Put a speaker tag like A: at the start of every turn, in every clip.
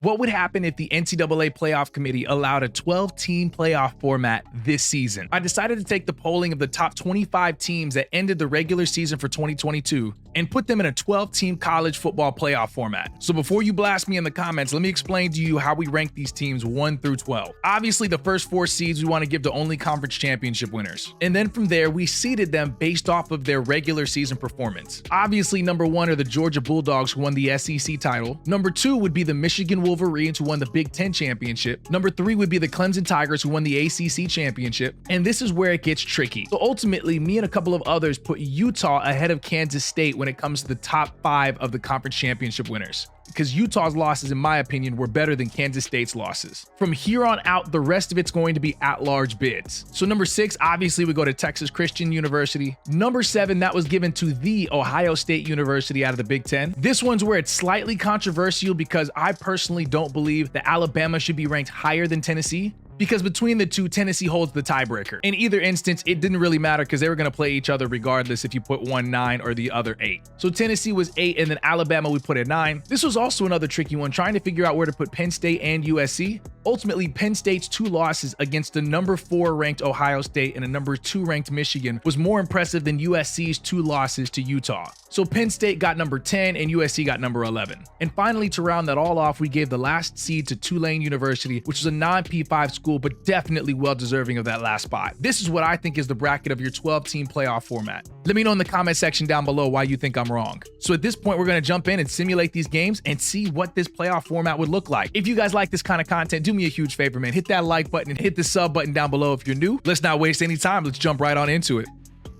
A: What would happen if the NCAA playoff committee allowed a 12-team playoff format this season? I decided to take the polling of the top 25 teams that ended the regular season for 2022 and put them in a 12-team college football playoff format. So before you blast me in the comments, let me explain to you how we rank these teams 1 through 12. Obviously, the first 4 seeds we want to give to only conference championship winners. And then from there, we seeded them based off of their regular season performance. Obviously, number 1 are the Georgia Bulldogs, who won the SEC title. Number 2 would be the Michigan Wolverines, who won the Big Ten championship. Number 3 would be the Clemson Tigers, who won the ACC championship. And this is where it gets tricky. So ultimately, me and a couple of others put Utah ahead of Kansas State when it comes to the top 5 of the conference championship winners, because Utah's losses, in my opinion, were better than Kansas State's losses. From here on out, the rest of it's going to be at-large bids. So number 6, obviously, we go to Texas Christian University. Number 7, that was given to the Ohio State University out of the Big Ten. This one's where it's slightly controversial because I personally don't believe that Alabama should be ranked higher than Tennessee, because between the two, Tennessee holds the tiebreaker. In either instance, it didn't really matter because they were going to play each other regardless if you put one 9 or the other 8. So Tennessee was 8, and then Alabama we put at 9. This was also another tricky one, trying to figure out where to put Penn State and USC. Ultimately, Penn State's 2 losses against the number 4 ranked Ohio State and a number 2 ranked Michigan was more impressive than USC's 2 losses to Utah. So Penn State got number 10 and USC got number 11. And finally, to round that all off, we gave the last seed to Tulane University, which is a non-P5 school, but definitely well deserving of that last spot. This is what I think is the bracket of your 12-team playoff format. Let me know in the comment section down below why you think I'm wrong. So at this point, we're going to jump in and simulate these games and see what this playoff format would look like. If you guys like this kind of content, do me a huge favor, man. Hit that like button and hit the sub button down below if you're new. Let's not waste any time. Let's jump right on into it.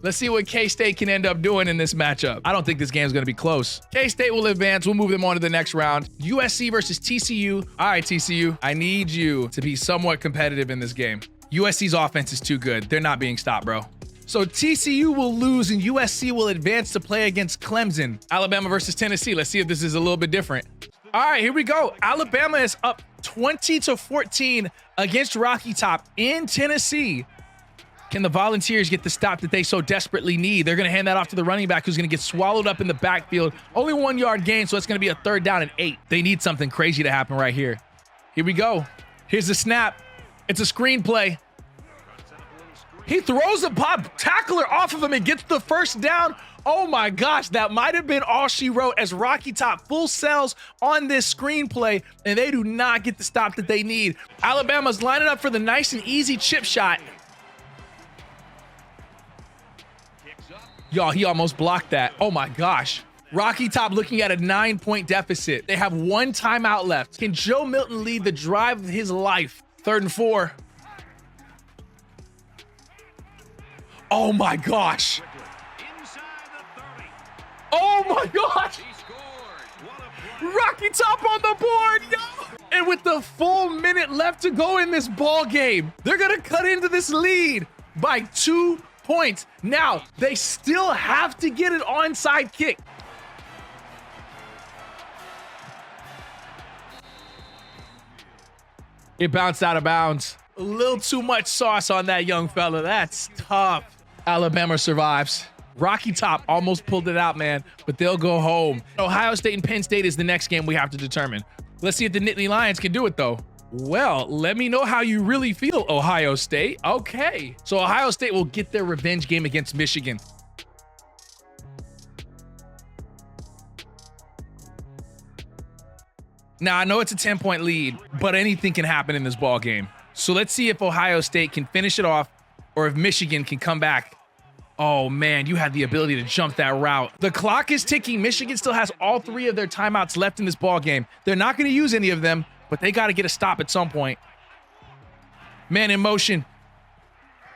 A: Let's see what K-State can end up doing in this matchup. I don't think this game is going to be close. K-State will advance. We'll move them on to the next round. USC versus TCU. All right, TCU, I need you to be somewhat competitive in this game. USC's offense is too good. They're not being stopped, bro. So TCU will lose and USC will advance to play against Clemson. Alabama versus Tennessee. Let's see if this is a little bit different. All right, here we go. Alabama is up 20-14 against Rocky Top in Tennessee. Can the Volunteers get the stop that they so desperately need? They're going to hand that off to the running back, who's going to get swallowed up in the backfield. Only 1 yard gain, so it's going to be a 3rd down and 8. They need something crazy to happen right here. Here we go. Here's the snap. It's a screen play. He throws a pop tackler off of him and gets the 1st down. Oh my gosh, that might have been all she wrote, as Rocky Top full sells on this screenplay, and they do not get the stop that they need. Alabama's lining up for the nice and easy chip shot. Y'all, he almost blocked that. Oh my gosh. Rocky Top looking at a 9-point deficit. They have 1 timeout left. Can Joe Milton lead the drive of his life? 3rd and 4. Oh my gosh. Oh my gosh. Rocky Top on the board, yo. And with the full minute left to go in this ball game, they're gonna cut into this lead by 2 points. Now, they still have to get an onside kick. It bounced out of bounds. A little too much sauce on that young fella. That's tough. Alabama survives. Rocky Top almost pulled it out, man, but they'll go home. Ohio State and Penn State is the next game we have to determine. Let's see if the Nittany Lions can do it, though. Well, let me know how you really feel, Ohio State. Okay. So Ohio State will get their revenge game against Michigan. Now, I know it's a 10-point lead, but anything can happen in this ball game. So let's see if Ohio State can finish it off or if Michigan can come back. Oh, man, you had the ability to jump that route. The clock is ticking. Michigan still has all 3 of their timeouts left in this ball game. They're not going to use any of them, but they got to get a stop at some point. Man in motion.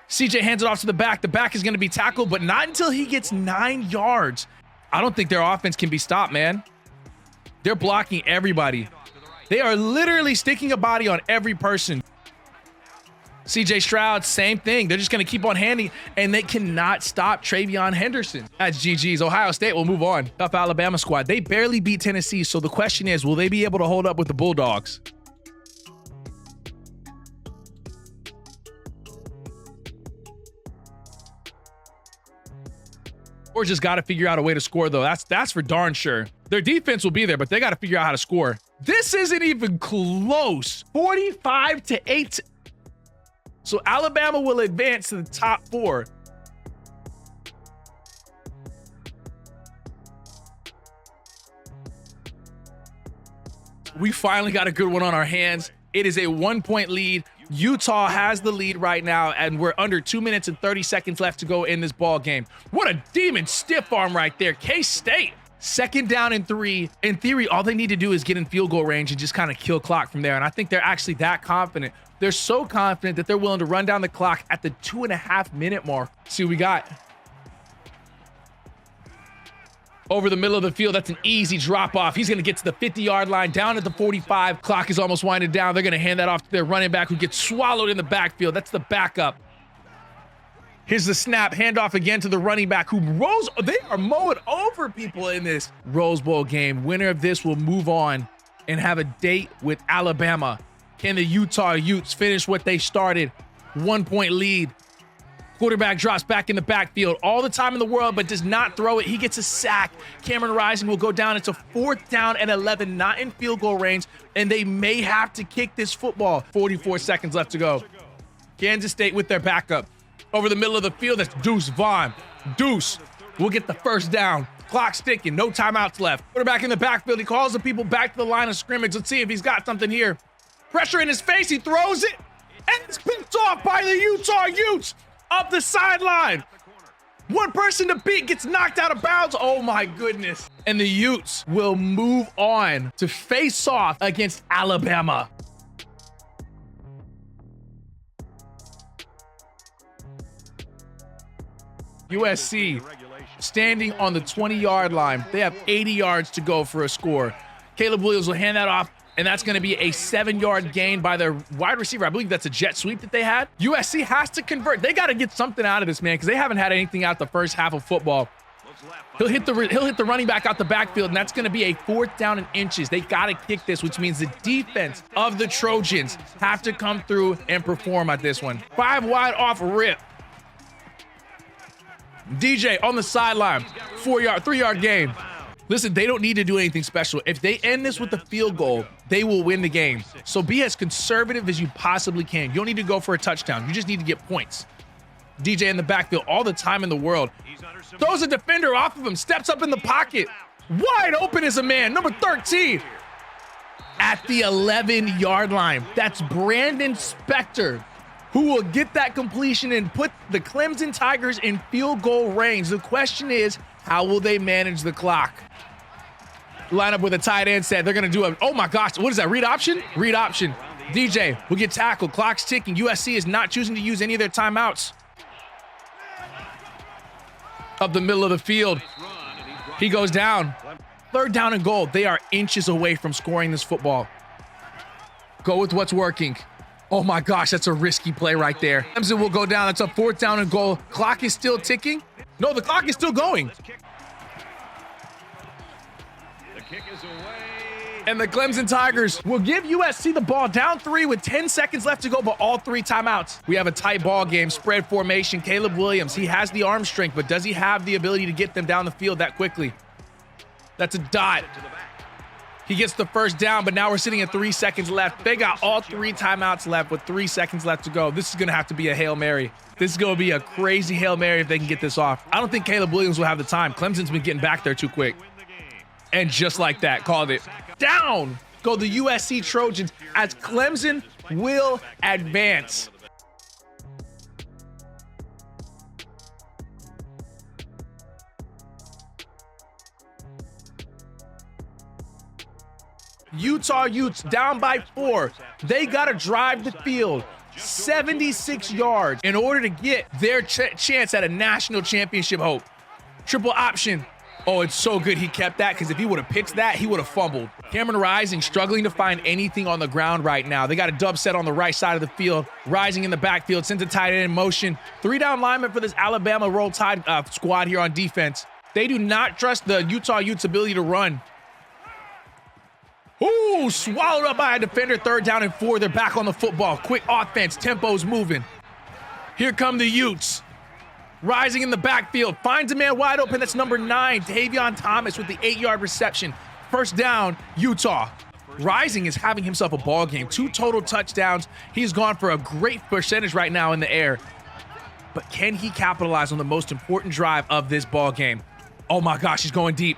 A: CJ hands it off to the back. The back is going to be tackled, but not until he gets 9 yards. I don't think their offense can be stopped, man. They're blocking everybody. They are literally sticking a body on every person. CJ Stroud, same thing. They're just going to keep on handing, and they cannot stop Travion Henderson. That's GG's. Ohio State will move on. Tough Alabama squad. They barely beat Tennessee, so the question is, will they be able to hold up with the Bulldogs? Or just got to figure out a way to score, though. That's for darn sure. Their defense will be there, but they got to figure out how to score. This isn't even close. 45-8. So Alabama will advance to the top 4. We finally got a good one on our hands. It is a 1-point lead. Utah has the lead right now, and we're under 2 minutes and 30 seconds left to go in this ball game. What a demon stiff arm right there. K-State. 2nd down and 3. In theory, all they need to do is get in field goal range and just kind of kill clock from there. And I think they're actually that confident. They're so confident that they're willing to run down the clock at the 2.5-minute mark. See what we got. Over the middle of the field, that's an easy drop off. He's going to get to the 50-yard line, down at the 45. Clock is almost winding down. They're going to hand that off to their running back who gets swallowed in the backfield. That's the backup. Here's the snap, handoff again to the running back who rolls. They are mowing over people in this Rose Bowl game. Winner of this will move on and have a date with Alabama. Can the Utah Utes finish what they started? 1-point lead. Quarterback drops back in the backfield. All the time in the world, but does not throw it. He gets a sack. Cameron Rising will go down. It's a 4th down and 11, not in field goal range, and they may have to kick this football. 44 seconds left to go. Kansas State with their backup. Over the middle of the field, that's Deuce Vaughn. Deuce will get the 1st down. Clock's ticking, no timeouts left. Quarterback in the backfield, he calls the people back to the line of scrimmage. Let's see if he's got something here. Pressure in his face, he throws it, and it's picked off by the Utah Utes up the sideline. One person to beat gets knocked out of bounds. Oh my goodness. And the Utes will move on to face off against Alabama. USC standing on the 20-yard line. They have 80 yards to go for a score. Caleb Williams will hand that off, and that's going to be a 7-yard gain by their wide receiver. I believe that's a jet sweep that they had. USC has to convert. They got to get something out of this, man, because they haven't had anything out the first half of football. He'll hit the running back out the backfield, and that's going to be a 4th down and inches. They got to kick this, which means the defense of the Trojans have to come through and perform at this one. 5 wide off rip. DJ on the sideline, 3-yard gain. Listen, they don't need to do anything special. If they end this with a field goal, they will win the game. So be as conservative as you possibly can. You don't need to go for a touchdown. You just need to get points. DJ in the backfield all the time in the world. Throws a defender off of him, steps up in the pocket. Wide open is a man, number 13. At the 11-yard line, that's Brandon Spector, who will get that completion and put the Clemson Tigers in field goal range. The question is, how will they manage the clock? Line up with a tight end set. They're going to do a, oh my gosh, what is that, read option? Read option. DJ will get tackled. Clock's ticking. USC is not choosing to use any of their timeouts. Up the middle of the field. He goes down. 3rd down and goal. They are inches away from scoring this football. Go with what's working. Oh my gosh, that's a risky play right there. Clemson will go down. It's a 4th down and goal. Clock is still ticking. No, the clock is still going. The kick is away. And the Clemson Tigers will give USC the ball, down 3 with 10 seconds left to go, but all 3 timeouts. We have a tight ball game, spread formation. Caleb Williams, he has the arm strength, but does he have the ability to get them down the field that quickly? That's a dot. He gets the 1st down, but now we're sitting at 3 seconds left. They got all 3 timeouts left with 3 seconds left to go. This is going to have to be a Hail Mary. This is going to be a crazy Hail Mary if they can get this off. I don't think Caleb Williams will have the time. Clemson's been getting back there too quick. And just like that, called it. Down go the USC Trojans as Clemson will advance. Utah Utes down by 4. They got to drive the field 76 yards in order to get their chance at a national championship hope. Triple option. Oh, it's so good he kept that, because if he would have pitched that, he would have fumbled. Cameron Rising struggling to find anything on the ground right now. They got a dub set on the right side of the field. Rising in the backfield, sends a tight end in motion. 3 down linemen for this Alabama Roll Tide squad here on defense. They do not trust the Utah Utes' ability to run. Ooh, swallowed up by a defender. 3rd down and 4. They're back on the football. Quick offense. Tempo's moving. Here come the Utes. Rising in the backfield. Finds a man wide open. That's number 9, Tavion Thomas with the 8-yard reception. 1st down, Utah. Rising is having himself a ball game. 2 total touchdowns. He's gone for a great percentage right now in the air. But can he capitalize on the most important drive of this ball game? Oh my gosh, he's going deep.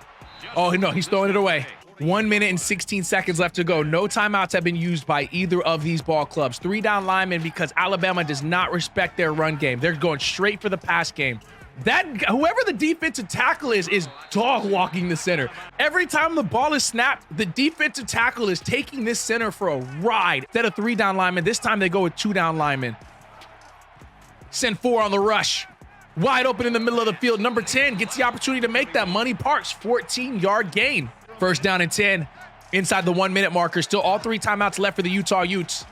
A: Oh no, he's throwing it away. 1 minute and 16 seconds left to go. No timeouts have been used by either of these ball clubs. 3 down linemen because Alabama does not respect their run game. They're going straight for the pass game. Whoever the defensive tackle is dog walking the center. Every time the ball is snapped, the defensive tackle is taking this center for a ride. Instead of 3 down linemen, this time they go with 2 down linemen. Send 4 on the rush. Wide open in the middle of the field. Number 10 gets the opportunity to make that. Money Parks, 14-yard gain. First down and 10 inside the 1 minute marker. Still all 3 timeouts left for the Utah Utes.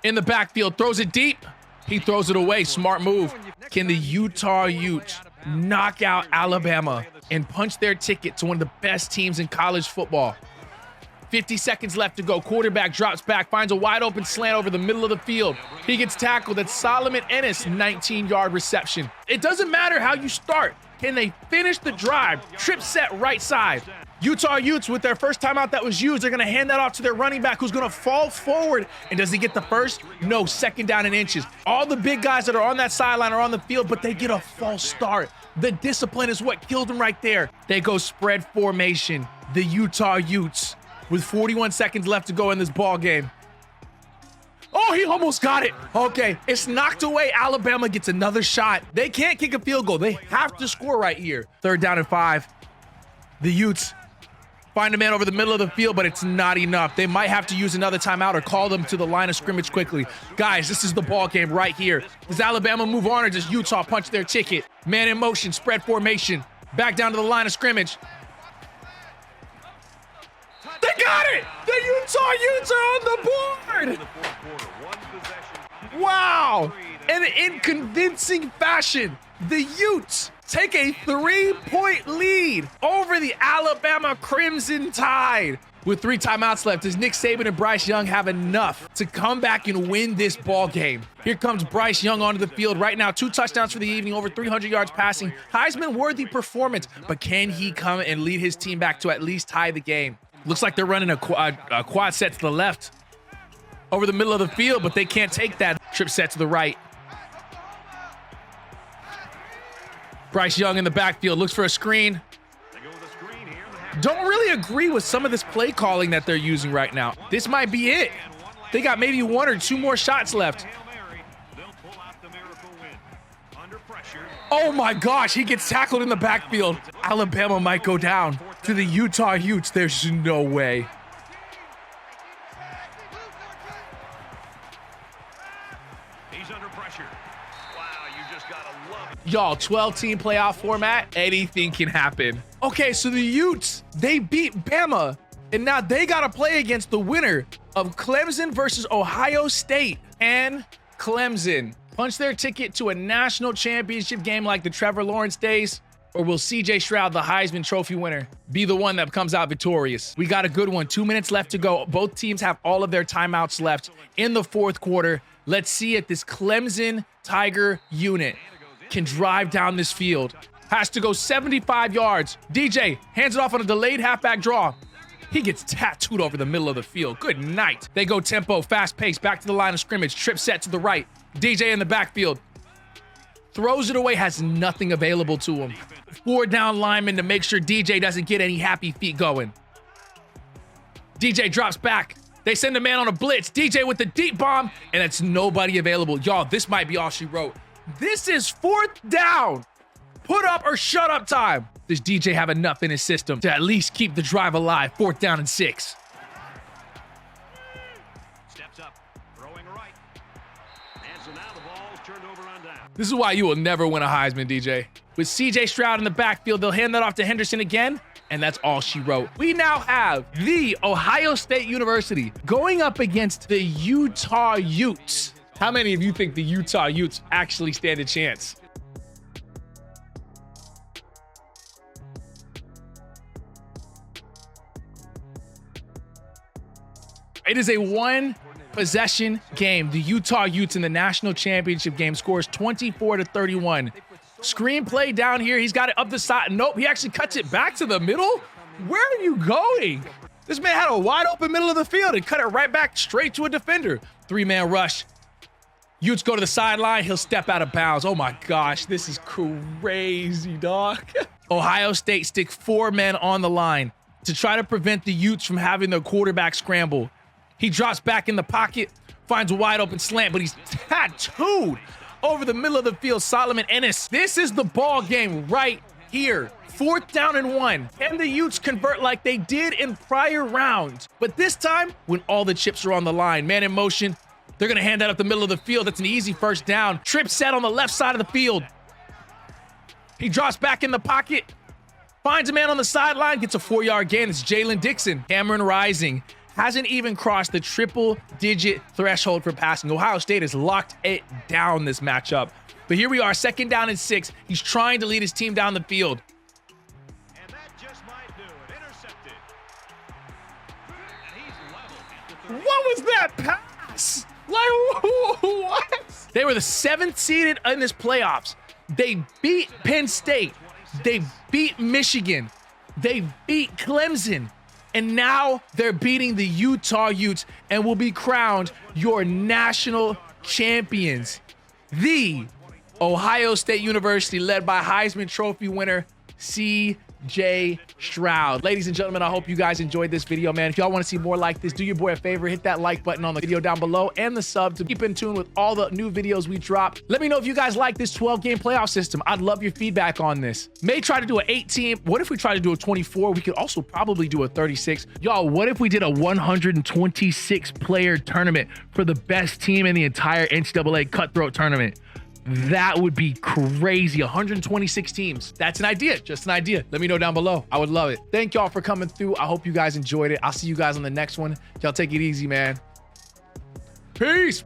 A: In the backfield, throws it deep. He throws it away. Smart move. Can the Utah Utes knock out Alabama and punch their ticket to one of the best teams in college football? 50 seconds left to go. Quarterback drops back, finds a wide open slant over the middle of the field. He gets tackled. That's Solomon Ennis, 19-yard reception. It doesn't matter how you start. Can they finish the drive? Trip set right side. Utah Utes, with their first timeout that was used, they're going to hand that off to their running back who's going to fall forward. And does he get the first? No, second down and inches. All the big guys that are on that sideline are on the field, but they get a false start. The discipline is what killed them right there. They go spread formation. The Utah Utes with 41 seconds left to go in this ball game. Oh, he almost got it. Okay, it's knocked away. Alabama gets another shot. They can't kick a field goal. They have to score right here. 3rd down and 5. The Utes find a man over the middle of the field, but it's not enough. They might have to use another timeout or call them to the line of scrimmage quickly. Guys, this is the ball game right here. Does Alabama move on or does Utah punch their ticket? Man in motion, spread formation. Back down to the line of scrimmage. They got it! The Utah Utes are on the board! Wow! And in convincing fashion, the Utes take a 3-point lead over the Alabama Crimson Tide. With 3 timeouts left, does Nick Saban and Bryce Young have enough to come back and win this ball game? Here comes Bryce Young onto the field right now. 2 touchdowns for the evening, over 300 yards passing. Heisman-worthy performance, but can he come and lead his team back to at least tie the game? Looks like they're running a quad set to the left over the middle of the field, but they can't take that. Trip set to the right. Bryce Young in the backfield, looks for a screen. Don't really agree with some of this play calling that they're using right now. This might be it. They got maybe 1 or 2 more shots left. Oh my gosh, he gets tackled in the backfield. Alabama might go down. To the Utah Utes, there's no way.
B: He's under pressure. Wow, you just gotta love it.
A: Y'all, 12-team playoff format, anything can happen. Okay, so the Utes, they beat Bama, and now they gotta play against the winner of Clemson versus Ohio State. And Clemson punch their ticket to a national championship game like the Trevor Lawrence days. Or will CJ Stroud, the Heisman Trophy winner, be the one that comes out victorious? We got a good one. 2 minutes left to go. Both teams have all of their timeouts left in the 4th quarter. Let's see if this Clemson Tiger unit can drive down this field. Has to go 75 yards. DJ hands it off on a delayed halfback draw. He gets tattooed over the middle of the field. Good night. They go tempo, fast pace, back to the line of scrimmage. Trip set to the right. DJ in the backfield. Throws it away, has nothing available to him. 4 down linemen to make sure DJ doesn't get any happy feet going. DJ drops back. They send a man on a blitz. DJ with the deep bomb, and it's nobody available. Y'all, this might be all she wrote. This is 4th down. Put up or shut up time. Does DJ have enough in his system to at least keep the drive alive? 4th down and 6.
B: Steps up, throwing right. And so now the ball's turned over on down.
A: This is why you will never win a Heisman, DJ. With CJ Stroud in the backfield, they'll hand that off to Henderson again, and that's all she wrote. We now have the Ohio State University going up against the Utah Utes. How many of you think the Utah Utes actually stand a chance? It is a 1-possession game. The Utah Utes in the national championship game scores 24-31. Screenplay down here. He's got it up the side. Nope, he actually cuts it back to the middle. Where are you going? This man had a wide open middle of the field and cut it right back straight to a defender. 3-man rush. Utes go to the sideline. He'll step out of bounds. Oh my gosh, this is crazy, dog. Ohio State stick 4 men on the line to try to prevent the Utes from having their quarterback scramble. He drops back in the pocket, finds a wide open slant, but he's tattooed over the middle of the field. Solomon Ennis. This is the ball game right here. 4th down and 1. And the Utes convert like they did in prior rounds. But this time, when all the chips are on the line, man in motion, they're going to hand that up the middle of the field. That's an easy first down. Trip set on the left side of the field. He drops back in the pocket, finds a man on the sideline, gets a 4-yard gain. It's Jalen Dixon. Cameron Rising hasn't even crossed the triple-digit threshold for passing. Ohio State has locked it down this matchup. But here we are, 2nd down and 6. He's trying to lead his team down the field.
B: And that just might do it. Intercepted. And he's level.
A: What was that pass? Like, what? They were the 7th seeded in this playoffs. They beat Penn State. They beat Michigan. They beat Clemson. And now they're beating the Utah Utes and will be crowned your national champions. The Ohio State University, led by Heisman Trophy winner C.J. Stroud. Ladies and gentlemen, I hope you guys enjoyed this video, man. If y'all want to see more like this, do your boy a favor, hit that like button on the video down below and the sub to keep in tune with all the new videos we drop. Let me know if you guys like this 12-game playoff system. I'd love your feedback on this. May try to do an 8-team. What if we try to do a 24? We could also probably do a 36. Y'all, what if we did a 126-player tournament for the best team in the entire NCAA cutthroat tournament? That would be crazy. 126 teams. That's an idea. Just an idea. Let me know down below. I would love it. Thank y'all for coming through. I hope you guys enjoyed it. I'll see you guys on the next one. Y'all take it easy, man. Peace.